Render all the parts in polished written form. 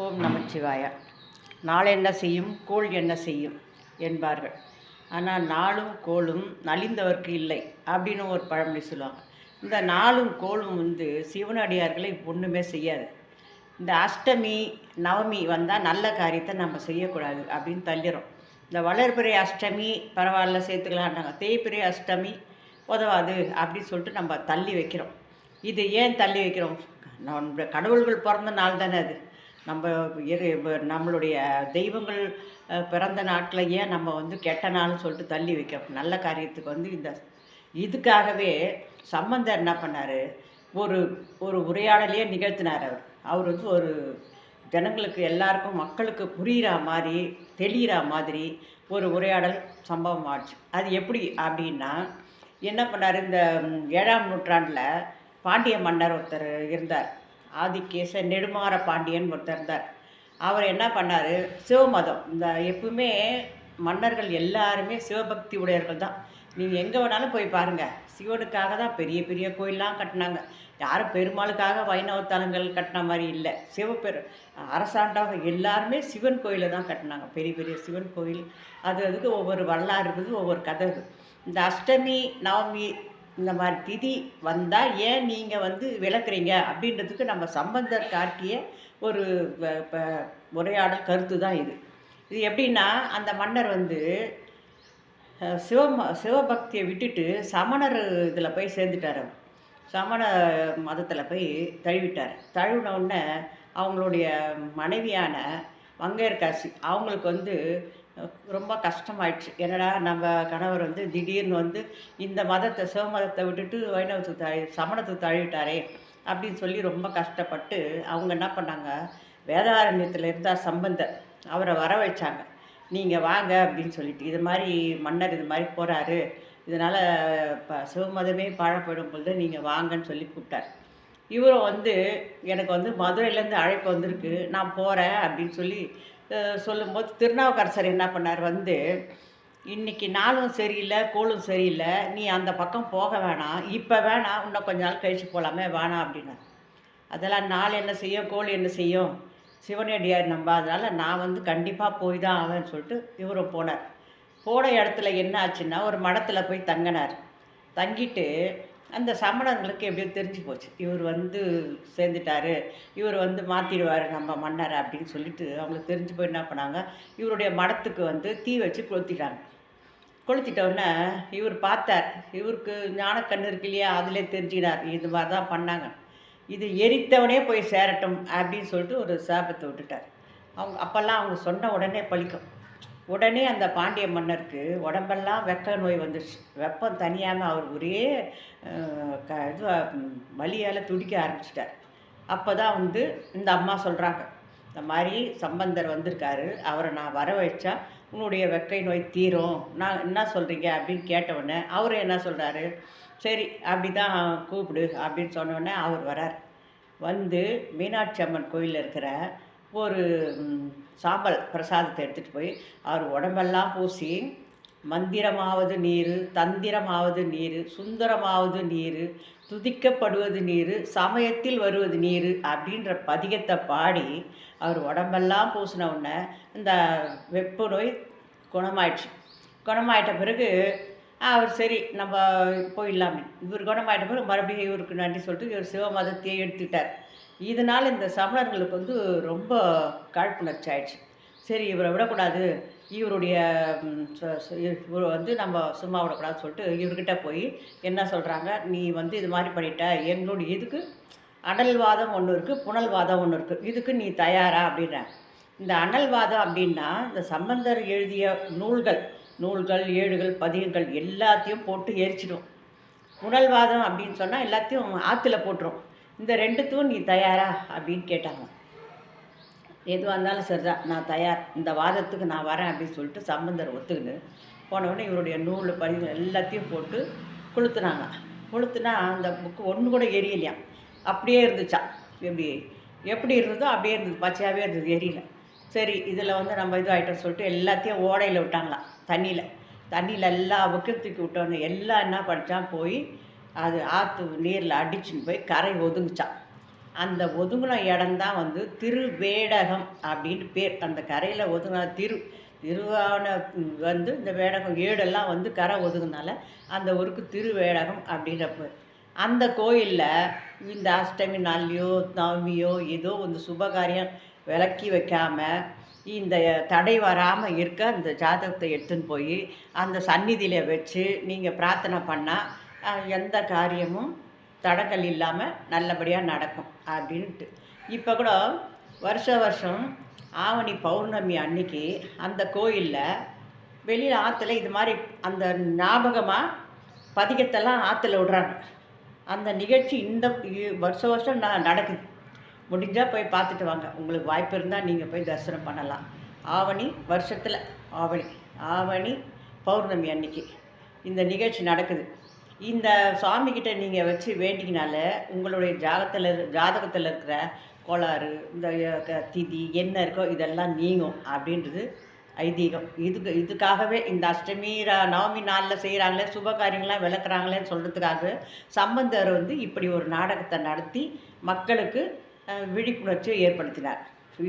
ஓம் நமச்சிவாய. நாள் என்ன செய்யும் கோள் என்ன செய்யும் என்பார்கள். ஆனால் நாளும் கோளும் நலிந்தவர்க்கு இல்லை அப்படின்னு ஒரு பழமொழி சொல்லுவாங்க. இந்த நாளும் கோளும் சிவனடியார்களை ஒன்றுமே செய்யாது. இந்த அஷ்டமி நவமி வந்தால் நல்ல காரியத்தை நம்ம செய்யக்கூடாது அப்படின்னு தள்ளிடும். இந்த வளர்பிறை அஷ்டமி பரவாயில்ல சேர்த்துக்கலான்றாங்க, தேய்பிறை அஷ்டமி உதவாது அப்படின்னு சொல்லிட்டு நம்ம தள்ளி வைக்கிறோம். இது ஏன் தள்ளி வைக்கிறோம்? நம்ம கடவுள்கள் பிறந்த நாள் தானே அது. நம்ம நம்மளுடைய தெய்வங்கள் பிறந்த நாட்களை ஏன் நம்ம கெட்ட நாள்னு சொல்லிட்டு தள்ளி வைக்கிறோம்? நல்ல காரியத்துக்கு இதுக்காகவே சம்பந்தர் என்ன பண்ணார், ஒரு ஒரு உரையாடலையே நிகழ்த்தினார். அவர் ஒரு ஜனங்களுக்கு எல்லாருக்கும் மக்களுக்கு புரிகிற மாதிரி தெளிகிற மாதிரி ஒரு உரையாடல் சம்பவம் ஆச்சு. அது எப்படி அப்படின்னா, என்ன பண்ணார், இந்த 7ஆம் நூற்றாண்டில் பாண்டிய மன்னர் ஒருத்தர் இருந்தார். ஆதிகேச நெடுமாற பாண்டியன் ஒருத்தர் இருந்தார். அவர் என்ன பண்ணார், சிவமதம் இந்த எப்பவுமே மன்னர்கள் எல்லாருமே சிவபக்தி உடையவர்கள் தான். நீங்கள் எங்கே வேணாலும் போய் பாருங்கள், சிவனுக்காக தான் பெரிய பெரிய கோயிலெலாம் கட்டினாங்க. யாரும் பெருமாளுக்காக வைணவ தலங்கள் கட்டின மாதிரி இல்லை. அரசாண்டவங்க எல்லாருமே சிவன் கோயிலை தான் கட்டினாங்க, பெரிய பெரிய சிவன் கோயில். அதுக்கு ஒவ்வொரு வரலாறு இருக்குது, ஒவ்வொரு கதை இருக்குது. இந்த அஷ்டமி நவமி இந்த மாதிரி திதி வந்தால் ஏன் நீங்கள் விளக்குறீங்க அப்படின்றதுக்கு நம்ம சம்பந்தர் காட்டிய ஒரு உரையாடல் கருத்து தான் இது. இது எப்படின்னா, அந்த மன்னர் சிவபக்தியை விட்டுட்டு சமணர் இதில் போய் சேர்ந்துட்டார். சமண மதத்தில் போய் தழுவிட்டார். தழுவினவுடனே அவங்களுடைய மனைவியான மங்கையர்காசி அவங்களுக்கு ரொம்ப கஷ்டமாயிடுச்சு. என்னடா நம்ம கணவர் திடீர்னு இந்த மதத்தை சிவமதத்தை விட்டுட்டு வைணவத்துக்கு சமணத்துக்கு தழுவிட்டாரே அப்படின்னு சொல்லி ரொம்ப கஷ்டப்பட்டு அவங்க என்ன பண்ணாங்க, வேதாரண்யத்தில் இருந்தார் சம்பந்தர், அவரை வர வச்சாங்க. நீங்கள் வாங்க அப்படின்னு சொல்லிட்டு, இது மாதிரி மன்னர் இது மாதிரி போகிறாரு, இதனால் இப்போ சிவமதமே பாழப்படும் பொழுது நீங்கள் வாங்கன்னு சொல்லி கூப்பிட்டார். இவரும் எனக்கு மதுரையிலேருந்து அழைப்பு வந்திருக்கு, நான் போகிறேன் அப்படின்னு சொல்லி சொல்லும்போது திருநாவுக்கரசர் என்ன பண்ணார், இன்றைக்கி நாளும் சரியில்லை கோளும் சரியில்லை, நீ அந்த பக்கம் போக வேணாம், இப்போ வேணாம், இன்னும் கொஞ்ச நாள் கழித்து போகலாமே, வேணாம் அப்படின்னார். அதெல்லாம் நாள் என்ன செய்யும் கோள் என்ன செய்யும், சிவனடியார் நம்ப, அதனால் நான் கண்டிப்பாக போய் தான் ஆவேன்னு சொல்லிட்டு இவரும் போனார். போன இடத்துல என்ன ஆச்சுன்னா, ஒரு மடத்தில் போய் தங்கினார். தங்கிட்டு அந்த சமணர்களுக்கு எப்படியோ தெரிஞ்சு போச்சு, இவர் சேர்ந்துட்டார், இவர் மாற்றிடுவார் நம்ம மன்னர் அப்படின்னு சொல்லிட்டு அவங்களுக்கு தெரிஞ்சு போய் என்ன பண்ணாங்க, இவருடைய மடத்துக்கு தீ வச்சு கொளுத்திட்டாங்க. கொளுத்திட்டவுடனே இவர் பார்த்தார், இவருக்கு ஞானக்கண்ணு இருக்கு இல்லையா, அதிலே தெரிஞ்சுக்கினார் இது மாதிரி தான் பண்ணாங்க, இது எரித்தவனே போய் சேரட்டும் அப்படின்னு சொல்லிட்டு ஒரு சாபத்தை விட்டுட்டார். அப்போல்லாம் அவங்க சொன்ன உடனே பழிக்கும். உடனே அந்த பாண்டிய மன்னருக்கு உடம்பெல்லாம் வெக்க நோய் வந்துடுச்சு. வெப்பம் தனியாமல் அவர் ஒரே வலியால் துடிக்க ஆரம்பிச்சிட்டார். அப்போ தான் இந்த அம்மா சொல்கிறாங்க, இந்த மாதிரி சம்பந்தர் வந்திருக்காரு, அவரை நான் வர வச்சா உன்னுடைய வெக்கை நோய் தீரும், நான் என்ன சொல்கிறீங்க அப்படின்னு கேட்டவுடனே அவர் என்ன சொல்கிறாரு, சரி அப்படி தான் கூப்பிடு அப்படின்னு சொன்னோடனே அவர் வரார். மீனாட்சி அம்மன் கோயிலில் இருக்கிற ஒரு சாம்பல் பிரசாதத்தை எடுத்துகிட்டு போய் அவர் உடம்பெல்லாம் பூசி, மந்திரமாவது நீர், தந்திரமாவது நீர், சுந்தரமாவது நீர், துதிக்கப்படுவது நீர், சமயத்தில் வருவது நீர் அப்படின்ற பதிகத்தை பாடி அவர் உடம்பெல்லாம் பூசின உடனே இந்த வெப்ப நோய் குணமாயிடுச்சு. குணமாயிட்ட பிறகு அவர் சரி நம்ம போயிடலாமே, இவர் குணமாயிட்ட பிறகு மறுபடியும் இவருக்கு நன்றி சொல்லிட்டு இவர் சிவமதத்தையே எடுத்துக்கிட்டார். இதனால் இந்த சமணர்களுக்கு ரொம்ப காழ்ப்புணர்ச்சி ஆயிடுச்சு. சரி இவரை விடக்கூடாது, இவருடைய இவர் நம்ம சும்மா விடக்கூடாதுன்னு சொல்லிட்டு இவர்கிட்ட போய் என்ன சொல்கிறாங்க, நீ இது மாதிரி பண்ணிட்ட, எங்களுடைய இதுக்கு அனல்வாதம் ஒன்று இருக்குது, புனல்வாதம் ஒன்று இருக்குது, இதுக்கு நீ தயாரா அப்படின்ற. இந்த அனல்வாதம் அப்படின்னா இந்த சம்பந்தர் எழுதிய நூல்கள் ஏடுகள் பதிகங்கள் எல்லாத்தையும் போட்டு எரிச்சிடும். புனல்வாதம் அப்படின்னு சொன்னால் எல்லாத்தையும் ஆற்றுல போட்டுரும். இந்த ரெண்டுத்துக்கும் நீ தயாரா அப்படின்னு கேட்டாங்க. எதுவாக இருந்தாலும் சரிதான், நான் தயார், இந்த வாதத்துக்கு நான் வரேன் அப்படின்னு சொல்லிட்டு சம்பந்தர் ஒத்துக்கின்னு போனவுடனே இவருடைய நூல் பதிவு எல்லாத்தையும் போட்டு கொளுத்துனாங்க. கொளுத்துனா அந்த புக்கு ஒன்று கூட எரியலையாம், அப்படியே இருந்துச்சான். எப்படி இருந்ததோ அப்படியே இருந்தது, பச்சையாகவே இருந்தது, எரியல. சரி இதில் நம்ம இது ஆகிட்டோம்னு சொல்லிட்டு எல்லாத்தையும் ஓடையில் விட்டாங்களாம், தண்ணியில் எல்லா புக்கையும் தூக்கி விட்டோன்னு எல்லாம் என்ன படித்தான் போய் அது ஆற்று நீரில் அடிச்சுன்னு போய் கரை ஒதுங்குச்சான். அந்த ஒதுங்கின இடம்தான் வந்து திருவேடகம் அப்படின்னு பேர். அந்த கரையில் ஒதுங்கின திருவான வந்து இந்த வேடகம் ஏடெல்லாம் வந்து கரை ஒதுங்கினால அந்த ஊருக்கு திருவேடகம் அப்படின்ற பேர். அந்த கோயிலில் இந்த அஷ்டமி நாள்லையோ நவமியோ ஏதோ வந்து சுபகாரியம் விளக்கி வைக்காமல் இந்த தடை வராமல் இருக்க அந்த ஜாதகத்தை எடுத்துன்னு போய் அந்த சந்நிதியில் வச்சு நீங்கள் பிரார்த்தனை பண்ணால் எந்த காரியமும் தடங்கள் இல்லாமல் நல்லபடியாக நடக்கும் அப்படின்ட்டு. இப்போ கூட வருஷம் ஆவணி பௌர்ணமி அன்னைக்கு அந்த கோயிலில் வெளியில் ஆற்றுல இது மாதிரி அந்த ஞாபகமாக பதிகத்தெல்லாம் ஆற்றுல விடுறாங்க. அந்த நிகழ்ச்சி இந்த வருஷம் நடக்குது. முடிஞ்சால் போய் பார்த்துட்டு வாங்க. உங்களுக்கு வாய்ப்பு இருந்தால் நீங்கள் போய் தரிசனம் பண்ணலாம். ஆவணி வருஷத்தில் ஆவணி பௌர்ணமி அன்னைக்கு இந்த நிகழ்ச்சி நடக்குது. இந்த சாமிக்கிட்ட நீங்கள் வச்சு வேண்டிக்கினால உங்களுடைய ஜாதகத்தில் இருக்கிற கோளாறு, இந்த திதி என்ன இருக்கோ இதெல்லாம் நீங்கும் அப்படின்றது ஐதீகம். இதுக்காகவே இந்த அஷ்டமி நவமி நாளில் செய்கிறாங்களே சுப காரியங்கள்லாம் விளக்குறாங்களேன்னு சொல்கிறதுக்காகவே சம்பந்தர் வந்து இப்படி ஒரு நாடகத்தை நடத்தி மக்களுக்கு விழிப்புணர்ச்சியை ஏற்படுத்தினார்.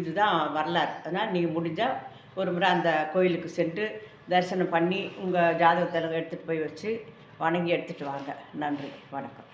இதுதான் வரலாறு. அதனால் நீங்கள் முடிஞ்சால் ஒரு முறை அந்த கோயிலுக்கு சென்று தரிசனம் பண்ணி உங்கள் ஜாதகத்தில் எடுத்துகிட்டு போய் வச்சு வணங்கி எடுத்துகிட்டு வாங்க. நன்றி, வணக்கம்.